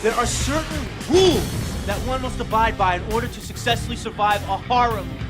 There are certain rules that one must abide by in order to successfully survive a horror movie.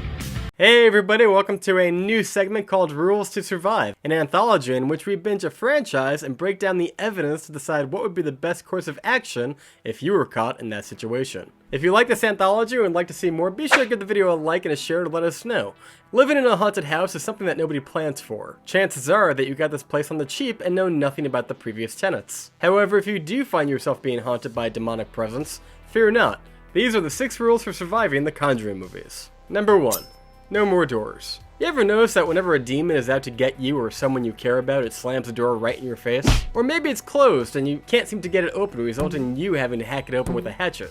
Hey everybody, welcome to a new segment called Rules to Survive, an anthology in which we binge a franchise and break down the evidence to decide what would be the best course of action if you were caught in that situation. If you like this anthology and would like to see more, be sure to give the video a like and a share to let us know. Living in a haunted house is something that nobody plans for. Chances are that you got this place on the cheap and know nothing about the previous tenants. However, if you do find yourself being haunted by a demonic presence, fear not. These are the 6 rules for surviving the Conjuring movies. Number 1. No more doors. You ever notice that whenever a demon is out to get you or someone you care about, it slams the door right in your face? Or maybe it's closed and you can't seem to get it open, resulting in you having to hack it open with a hatchet.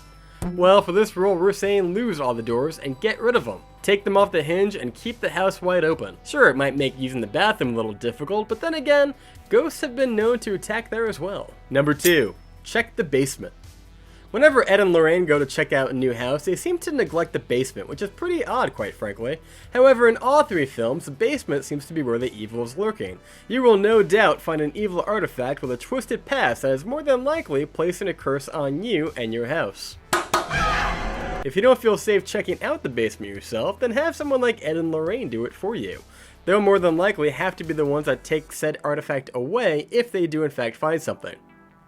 Well, for this rule, we're saying lose all the doors and get rid of them. Take them off the hinge and keep the house wide open. Sure, it might make using the bathroom a little difficult, but then again, ghosts have been known to attack there as well. Number 2. Check the basement. Whenever Ed and Lorraine go to check out a new house, they seem to neglect the basement, which is pretty odd, quite frankly. However, in all 3 films, the basement seems to be where the evil is lurking. You will no doubt find an evil artifact with a twisted past that is more than likely placing a curse on you and your house. If you don't feel safe checking out the basement yourself, then have someone like Ed and Lorraine do it for you. They'll more than likely have to be the ones that take said artifact away if they do in fact find something.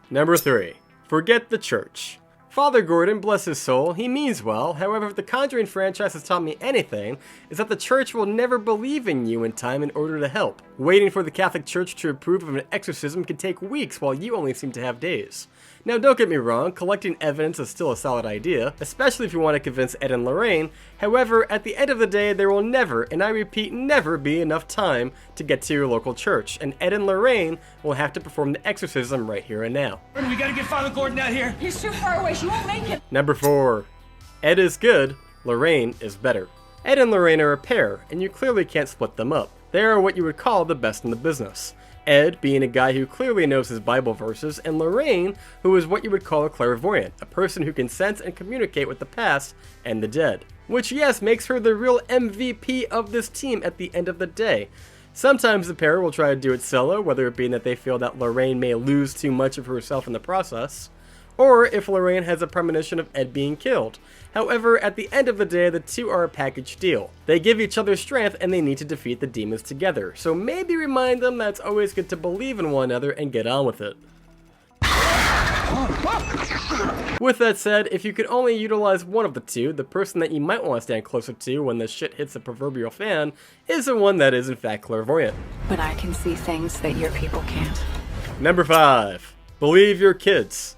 Number 3. Forget the church. Father Gordon, bless his soul, he means well. However, if the Conjuring franchise has taught me anything, is that the church will never believe in you in time in order to help. Waiting for the Catholic Church to approve of an exorcism can take weeks while you only seem to have days. Now don't get me wrong, collecting evidence is still a solid idea, especially if you want to convince Ed and Lorraine. However, at the end of the day, there will never, and I repeat never, be enough time to get to your local church, and Ed and Lorraine will have to perform the exorcism right here and now. We gotta get Father Gordon out here. He's too far away, she won't make it. Number 4. Ed is good, Lorraine is better. Ed and Lorraine are a pair, and you clearly can't split them up. They are what you would call the best in the business. Ed being a guy who clearly knows his Bible verses, and Lorraine, who is what you would call a clairvoyant, a person who can sense and communicate with the past and the dead. Which, yes, makes her the real MVP of this team at the end of the day. Sometimes the pair will try to do it solo, whether it being that they feel that Lorraine may lose too much of herself in the process, or if Lorraine has a premonition of Ed being killed. However, at the end of the day, the two are a package deal. They give each other strength and they need to defeat the demons together, so maybe remind them that it's always good to believe in one another and get on with it. With that said, if you could only utilize one of the two, the person that you might want to stand closer to when the shit hits the proverbial fan is the one that is in fact clairvoyant. But I can see things that your people can't. Number 5. Believe your kids.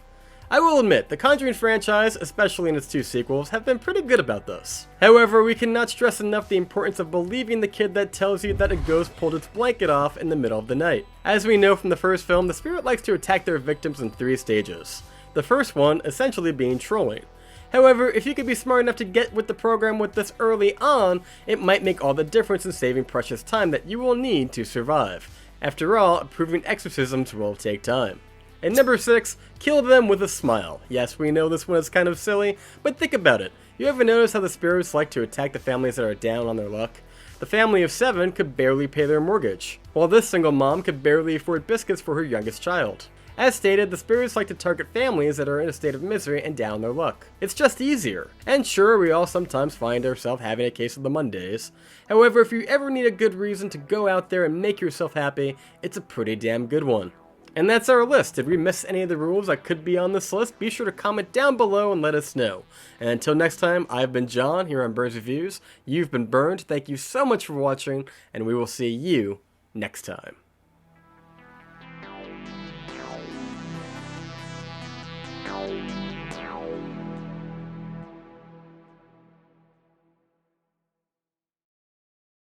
I will admit, the Conjuring franchise, especially in its 2 sequels, have been pretty good about this. However, we cannot stress enough the importance of believing the kid that tells you that a ghost pulled its blanket off in the middle of the night. As we know from the first film, the spirit likes to attack their victims in 3 stages. The first one essentially being trolling. However, if you could be smart enough to get with the program with this early on, it might make all the difference in saving precious time that you will need to survive. After all, approving exorcisms will take time. And number 6, kill them with a smile. Yes, we know this one is kind of silly, but think about it. You ever notice how the spirits like to attack the families that are down on their luck? The family of 7 could barely pay their mortgage, while this single mom could barely afford biscuits for her youngest child. As stated, the spirits like to target families that are in a state of misery and down their luck. It's just easier. And sure, we all sometimes find ourselves having a case of the Mondays. However, if you ever need a good reason to go out there and make yourself happy, it's a pretty damn good one. And that's our list. Did we miss any of the rules that could be on this list? Be sure to comment down below and let us know. And until next time, I've been John here on Birds Reviews. You've been Burned. Thank you so much for watching, and we will see you next time.